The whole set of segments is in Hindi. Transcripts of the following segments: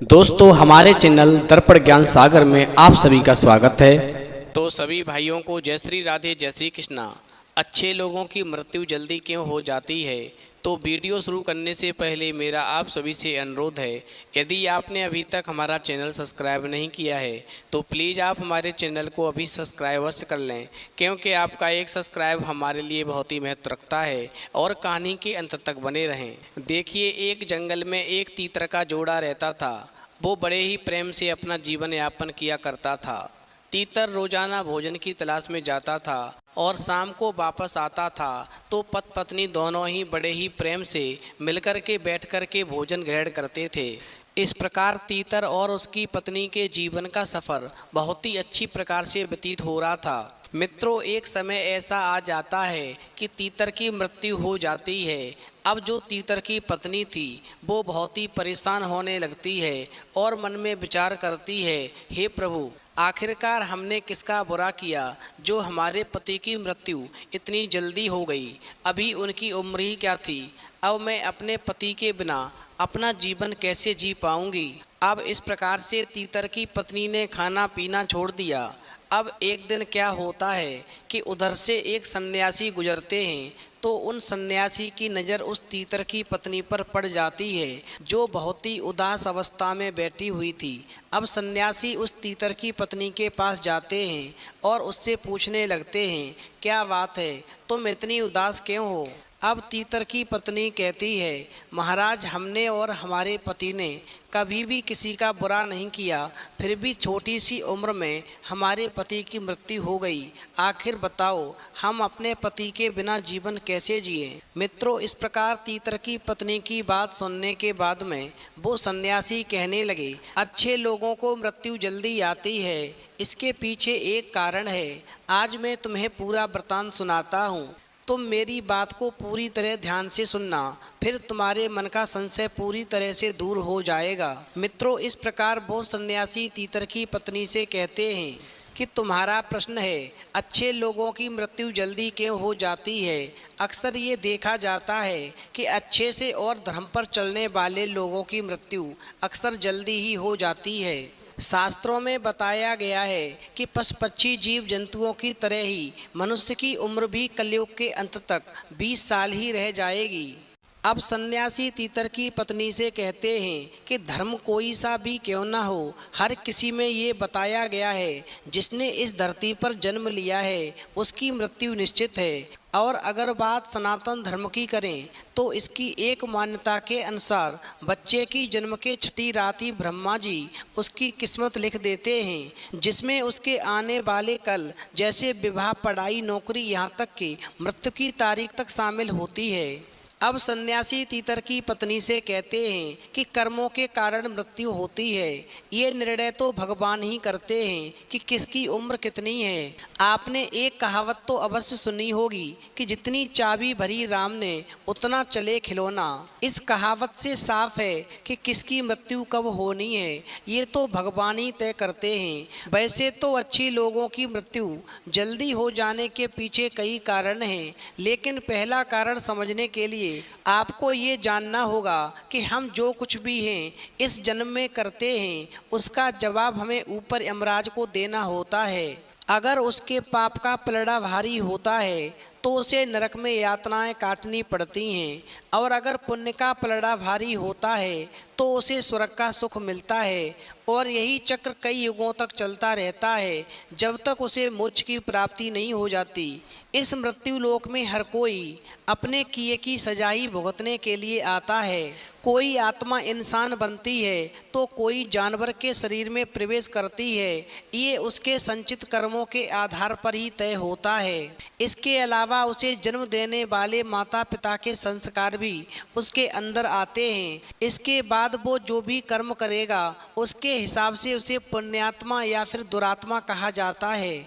दोस्तों हमारे चैनल दर्पण ज्ञान सागर में आप सभी का स्वागत है। तो सभी भाइयों को जय श्री राधे जय श्री कृष्णा। अच्छे लोगों की मृत्यु जल्दी क्यों हो जाती है? तो वीडियो शुरू करने से पहले मेरा आप सभी से अनुरोध है, यदि आपने अभी तक हमारा चैनल सब्सक्राइब नहीं किया है तो प्लीज़ आप हमारे चैनल को अभी सब्सक्राइब अवश्य कर लें, क्योंकि आपका एक सब्सक्राइब हमारे लिए बहुत ही महत्व रखता है। और कहानी के अंत तक बने रहें। देखिए, एक जंगल में एक तीतर का जोड़ा रहता था। वो बड़े ही प्रेम से अपना जीवन यापन किया करता था। तीतर रोजाना भोजन की तलाश में जाता था और शाम को वापस आता था तो पति पत्नी दोनों ही बड़े ही प्रेम से मिलकर के बैठ कर के भोजन ग्रहण करते थे। इस प्रकार तीतर और उसकी पत्नी के जीवन का सफ़र बहुत ही अच्छी प्रकार से व्यतीत हो रहा था। मित्रों, एक समय ऐसा आ जाता है कि तीतर की मृत्यु हो जाती है। अब जो तीतर की पत्नी थी वो बहुत ही परेशान होने लगती है और मन में विचार करती है, हे प्रभु, आखिरकार हमने किसका बुरा किया जो हमारे पति की मृत्यु इतनी जल्दी हो गई। अभी उनकी उम्र ही क्या थी। अब मैं अपने पति के बिना अपना जीवन कैसे जी पाऊंगी। अब इस प्रकार से तीतर की पत्नी ने खाना पीना छोड़ दिया। अब एक दिन क्या होता है कि उधर से एक सन्यासी गुजरते हैं तो उन सन्यासी की नज़र उस तीतर की पत्नी पर पड़ जाती है जो बहुत ही उदास अवस्था में बैठी हुई थी। अब सन्यासी उस तीतर की पत्नी के पास जाते हैं और उससे पूछने लगते हैं, क्या बात है, तुम इतनी उदास क्यों हो? अब तीतर की पत्नी कहती है, महाराज, हमने और हमारे पति ने कभी भी किसी का बुरा नहीं किया, फिर भी छोटी सी उम्र में हमारे पति की मृत्यु हो गई। आखिर बताओ, हम अपने पति के बिना जीवन कैसे जिए? मित्रों, इस प्रकार तीतर की पत्नी की बात सुनने के बाद में वो सन्यासी कहने लगे, अच्छे लोगों को मृत्यु जल्दी आती है, इसके पीछे एक कारण है। आज मैं तुम्हें पूरा वृतांत सुनाता हूँ। तुम मेरी बात को पूरी तरह ध्यान से सुनना, फिर तुम्हारे मन का संशय पूरी तरह से दूर हो जाएगा। मित्रों, इस प्रकार वो सन्यासी तीतर की पत्नी से कहते हैं कि तुम्हारा प्रश्न है, अच्छे लोगों की मृत्यु जल्दी क्यों हो जाती है। अक्सर ये देखा जाता है कि अच्छे से और धर्म पर चलने वाले लोगों की मृत्यु अक्सर जल्दी ही हो जाती है। शास्त्रों में बताया गया है कि पशु पक्षी जीव जंतुओं की तरह ही मनुष्य की उम्र भी कलयुग के अंत तक 20 साल ही रह जाएगी। अब सन्यासी तीतर की पत्नी से कहते हैं कि धर्म कोई सा भी क्यों ना हो, हर किसी में ये बताया गया है, जिसने इस धरती पर जन्म लिया है उसकी मृत्यु निश्चित है। और अगर बात सनातन धर्म की करें तो इसकी एक मान्यता के अनुसार बच्चे की जन्म के छठी रात ही ब्रह्मा जी उसकी किस्मत लिख देते हैं, जिसमें उसके आने वाले कल जैसे विवाह, पढ़ाई, नौकरी, यहाँ तक कि मृत्यु की तारीख तक शामिल होती है। अब सन्यासी तीतर की पत्नी से कहते हैं कि कर्मों के कारण मृत्यु होती है। ये निर्णय तो भगवान ही करते हैं कि किसकी उम्र कितनी है। आपने एक कहावत तो अवश्य सुनी होगी कि जितनी चाबी भरी राम ने उतना चले खिलौना। इस कहावत से साफ है कि किसकी मृत्यु कब होनी है ये तो भगवान ही तय करते हैं। वैसे तो अच्छी लोगों की मृत्यु जल्दी हो जाने के पीछे कई कारण हैं, लेकिन पहला कारण समझने के लिए आपको ये जानना होगा कि हम जो कुछ भी हैं इस जन्म में करते हैं उसका जवाब हमें ऊपर यमराज को देना होता है। अगर उसके पाप का पलड़ा भारी होता है तो उसे नरक में यातनाएं काटनी पड़ती हैं, और अगर पुण्य का पलड़ा भारी होता है तो उसे स्वर्ग का सुख मिलता है। और यही चक्र कई युगों तक चलता रहता है जब तक उसे मोक्ष की प्राप्ति नहीं हो जाती। इस मृत्यु लोक में हर कोई अपने किए की सजा ही भुगतने के लिए आता है। कोई आत्मा इंसान बनती है तो कोई जानवर के शरीर में प्रवेश करती है। ये उसके संचित कर्मों के आधार पर ही तय होता है। इसके अलावा उसे जन्म देने वाले माता पिता के संस्कार भी उसके अंदर आते हैं। इसके बाद वो जो भी कर्म करेगा उसके हिसाब से उसे पुण्यात्मा या फिर दुरात्मा कहा जाता है।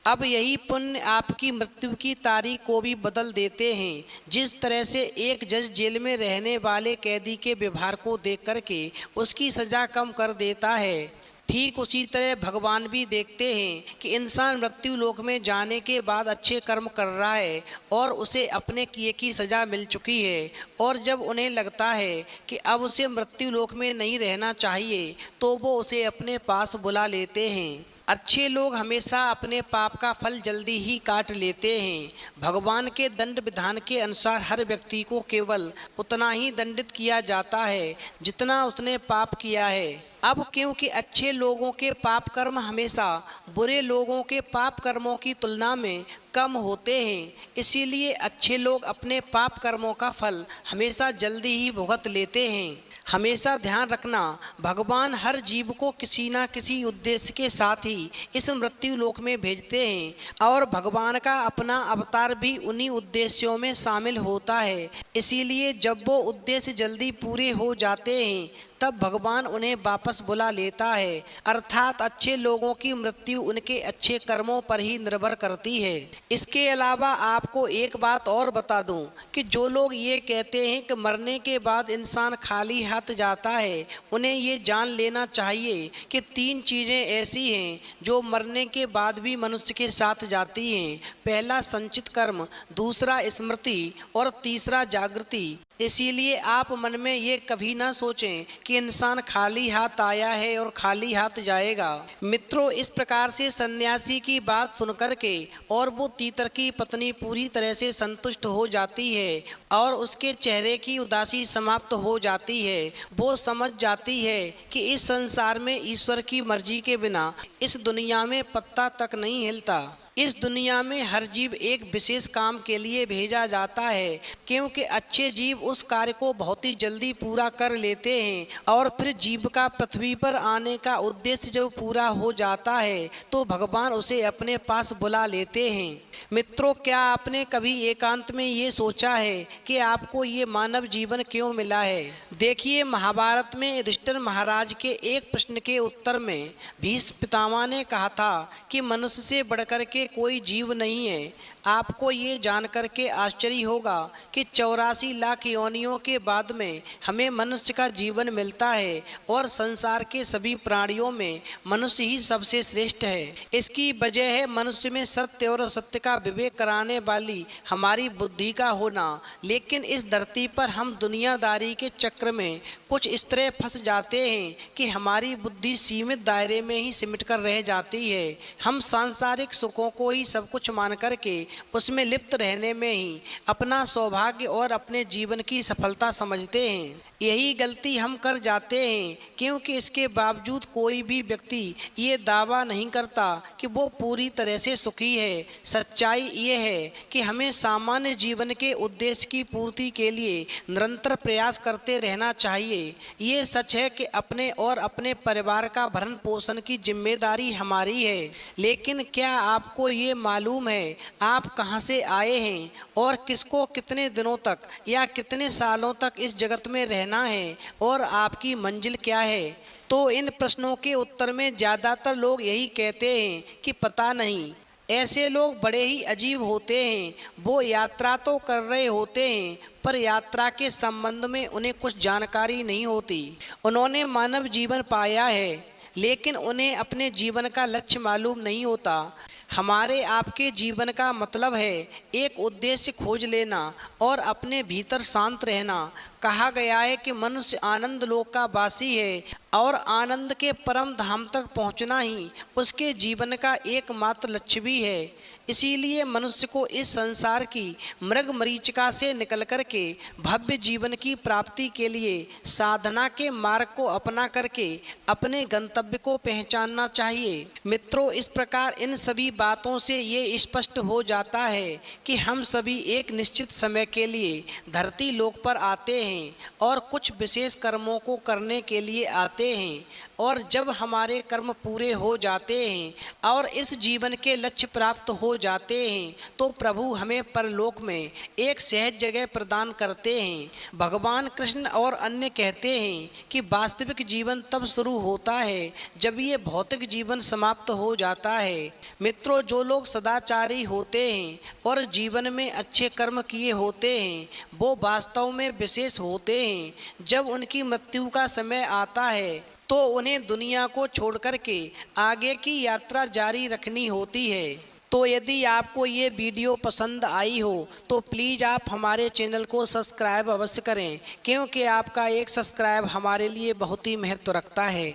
अब यही पुण्य आपकी मृत्यु की तारीख को भी बदल देते हैं। जिस तरह से एक जज जेल में रहने वाले कैदी के व्यवहार को देख करके उसकी सज़ा कम कर देता है, ठीक उसी तरह भगवान भी देखते हैं कि इंसान मृत्यु लोक में जाने के बाद अच्छे कर्म कर रहा है और उसे अपने किए की सज़ा मिल चुकी है, और जब उन्हें लगता है कि अब उसे मृत्यु लोक में नहीं रहना चाहिए तो वो उसे अपने पास बुला लेते हैं। अच्छे लोग हमेशा अपने पाप का फल जल्दी ही काट लेते हैं। भगवान के दंड विधान के अनुसार हर व्यक्ति को केवल उतना ही दंडित किया जाता है जितना उसने पाप किया है। अब क्योंकि अच्छे लोगों के पाप कर्म हमेशा बुरे लोगों के पाप कर्मों की तुलना में कम होते हैं, इसीलिए अच्छे लोग अपने पाप कर्मों का फल हमेशा जल्दी ही भुगत लेते हैं। हमेशा ध्यान रखना, भगवान हर जीव को किसी न किसी उद्देश्य के साथ ही इस मृत्यु लोक में भेजते हैं और भगवान का अपना अवतार भी उन्हीं उद्देश्यों में शामिल होता है। इसीलिए जब वो उद्देश्य जल्दी पूरे हो जाते हैं तब भगवान उन्हें वापस बुला लेता है। अर्थात अच्छे लोगों की मृत्यु उनके अच्छे कर्मों पर ही निर्भर करती है। इसके अलावा आपको एक बात और बता दूं कि जो लोग ये कहते हैं कि मरने के बाद इंसान खाली हाथ जाता है, उन्हें ये जान लेना चाहिए कि 3 चीज़ें ऐसी हैं जो मरने के बाद भी मनुष्य के साथ जाती हैं। पहला संचित कर्म, दूसरा स्मृति और तीसरा जागृति। इसीलिए आप मन में ये कभी ना सोचें कि इंसान खाली हाथ आया है और खाली हाथ जाएगा। मित्रों, इस प्रकार से सन्यासी की बात सुनकर के और वो तीतर की पत्नी पूरी तरह से संतुष्ट हो जाती है और उसके चेहरे की उदासी समाप्त हो जाती है। वो समझ जाती है कि इस संसार में ईश्वर की मर्जी के बिना इस दुनिया में पत्ता तक नहीं हिलता। इस दुनिया में हर जीव एक विशेष काम के लिए भेजा जाता है, क्योंकि अच्छे जीव उस कार्य को बहुत ही जल्दी पूरा कर लेते हैं और फिर जीव का पृथ्वी पर आने का उद्देश्य जब पूरा हो जाता है तो भगवान उसे अपने पास बुला लेते हैं। मित्रों, क्या आपने कभी एकांत में ये सोचा है कि आपको ये मानव जीवन क्यों मिला है? देखिए, महाभारत में युधिष्ठिर महाराज के एक प्रश्न के उत्तर में भीष्म पितामह ने कहा था कि मनुष्य से बढ़कर के कोई जीव नहीं है। आपको ये जानकर के आश्चर्य होगा कि 84 लाख योनियों के बाद में हमें मनुष्य का जीवन मिलता है और संसार के सभी प्राणियों में मनुष्य ही सबसे श्रेष्ठ है। इसकी वजह है मनुष्य में सत्य और असत्य का विवेक कराने वाली हमारी बुद्धि का होना। लेकिन इस धरती पर हम दुनियादारी के चक्र में कुछ इस तरह फंस जाते हैं कि हमारी बुद्धि सीमित दायरे में ही सिमट कर रह जाती है। हम सांसारिक सुखों को ही सब कुछ मान करके उसमें लिप्त रहने में ही अपना सौभाग्य और अपने जीवन की सफलता समझते हैं। यही गलती हम कर जाते हैं, क्योंकि इसके बावजूद कोई भी व्यक्ति ये दावा नहीं करता कि वो पूरी तरह से सुखी है। सच्चाई ये है कि हमें सामान्य जीवन के उद्देश्य की पूर्ति के लिए निरंतर प्रयास करते रहना चाहिए। ये सच है कि अपने और अपने परिवार का भरण पोषण की जिम्मेदारी हमारी है, लेकिन क्या आपको ये मालूम है आप कहाँ से आए हैं और किसको कितने दिनों तक या कितने सालों तक इस जगत में रहना है और आपकी मंजिल क्या है? तो इन प्रश्नों के उत्तर में ज़्यादातर लोग यही कहते हैं कि पता नहीं। ऐसे लोग बड़े ही अजीब होते हैं। वो यात्रा तो कर रहे होते हैं पर यात्रा के संबंध में उन्हें कुछ जानकारी नहीं होती। उन्होंने मानव जीवन पाया है, लेकिन उन्हें अपने जीवन का लक्ष्य मालूम नहीं होता। हमारे आपके जीवन का मतलब है एक उद्देश्य खोज लेना और अपने भीतर शांत रहना। कहा गया है कि मनुष्य आनंद लोक का वासी है और आनंद के परम धाम तक पहुंचना ही उसके जीवन का एकमात्र लक्ष्य भी है। इसीलिए मनुष्य को इस संसार की मृग मरीचिका से निकल कर के भव्य जीवन की प्राप्ति के लिए साधना के मार्ग को अपना करके अपने गंतव्य को पहचानना चाहिए। मित्रों, इस प्रकार इन सभी बातों से ये स्पष्ट हो जाता है कि हम सभी एक निश्चित समय के लिए धरती लोक पर आते हैं और कुछ विशेष कर्मों को करने के लिए आते हैं, और जब हमारे कर्म पूरे हो जाते हैं और इस जीवन के लक्ष्य प्राप्त हो जाते हैं तो प्रभु हमें परलोक में एक सहज जगह प्रदान करते हैं। भगवान कृष्ण और अन्य कहते हैं कि वास्तविक जीवन तब शुरू होता है जब ये भौतिक जीवन समाप्त हो जाता है। मित्रों, जो लोग सदाचारी होते हैं और जीवन में अच्छे कर्म किए होते हैं वो वास्तव में विशेष होते हैं। जब उनकी मृत्यु का समय आता है तो उन्हें दुनिया को छोड़ कर के आगे की यात्रा जारी रखनी होती है। तो यदि आपको ये वीडियो पसंद आई हो तो प्लीज़ आप हमारे चैनल को सब्सक्राइब अवश्य करें, क्योंकि आपका एक सब्सक्राइब हमारे लिए बहुत ही महत्व रखता है।